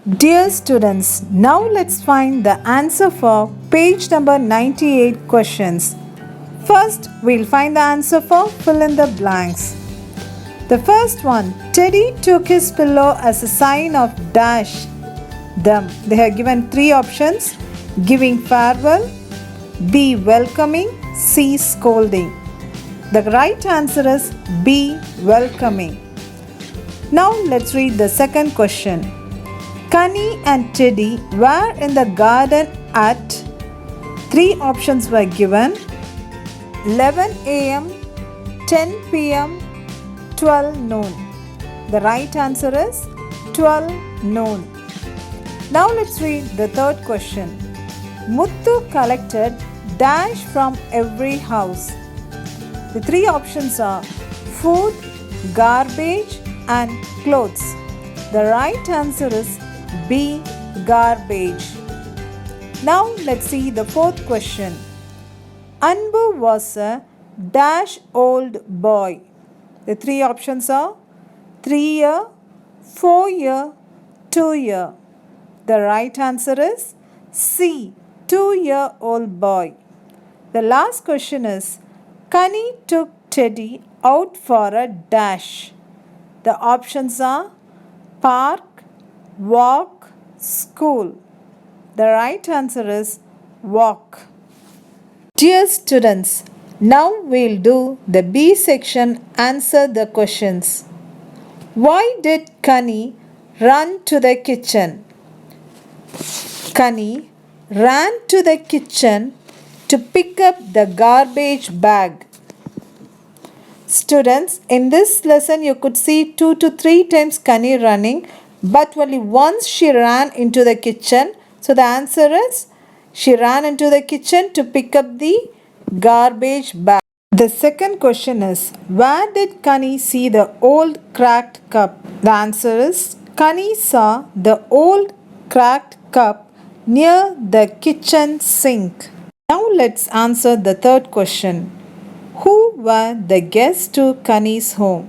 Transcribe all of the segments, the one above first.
Dear students, now let's find the answer for page number 98 questions. First, we'll find the answer for fill in the blanks. The first one, Teddy took his pillow as a sign of dash them. They have given three options: giving farewell, B, welcoming, C, scolding. The right answer is B, welcoming. Now let's read the second question. Connie and Teddy were in the garden at, three options were given: 11 a.m., 10 p.m., 12 noon. The right answer is 12 noon. Now let's read the third question. Muthu collected dash from every house. The three options are food, garbage, and clothes. The right answer is B, garbage. Now let's see the fourth question. Anbu was a dash old boy. The three options are 3-year, 4-year, 2-year. The right answer is C, 2-year-old boy. The last question is Connie took Teddy out for a dash. The options are park, walk, school. The right answer is walk. Dear students, now we'll do the B section, answer the questions. Why did Connie run to the kitchen? Connie ran to the kitchen to pick up the garbage bag. Students, in this lesson you could see 2 to 3 times Connie running, but only once she ran into the kitchen. So the answer is she ran into the kitchen to pick up the garbage bag. The second question is, where did Connie see the old cracked cup? The answer is Connie saw the old cracked cup near the kitchen sink. Now let's answer the third question. Who were the guests to Connie's home?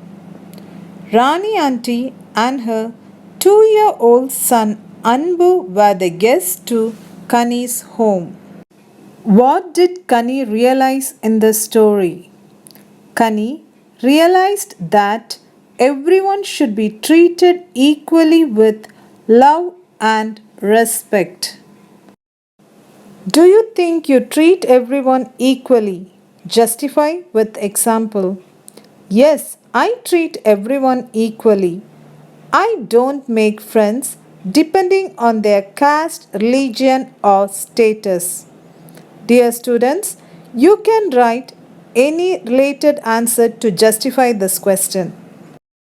Rani auntie and her 2-year-old son Anbu were the guests to Connie's home. What did Connie realize in the story? Connie realized that everyone should be treated equally with love and respect. Do you think you treat everyone equally? Justify with example. Yes, I treat everyone equally. I don't make friends depending on their caste, religion, or status. Dear students, you can write any related answer to justify this question.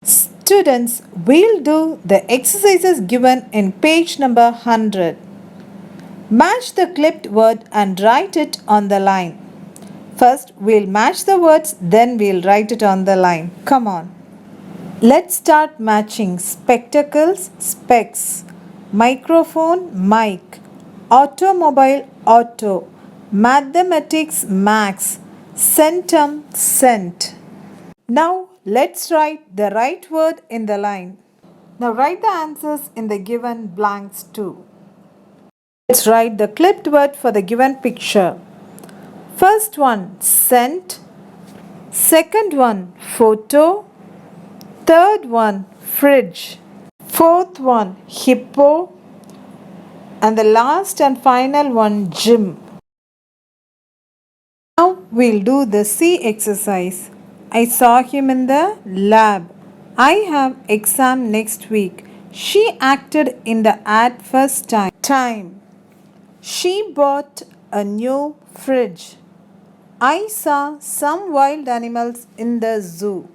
Students, we'll do the exercises given in page number 100. Match the clipped word and write it on the line. First, we'll match the words, then we'll write it on the line. Come on. Let's start matching. Spectacles, specs. Microphone, mic. Automobile, auto. Mathematics, max. Centum, cent. Now, let's write the right word in the line. Now, write the answers in the given blanks too. Let's write the clipped word for the given picture. First one, cent. Second one, photo. Third one, fridge. Fourth one, hippo. And the last and final one, gym. Now we'll do the C exercise. I saw him in the lab. I have exam next week. She acted in the ad first time. She bought a new fridge. I saw some wild animals in the zoo.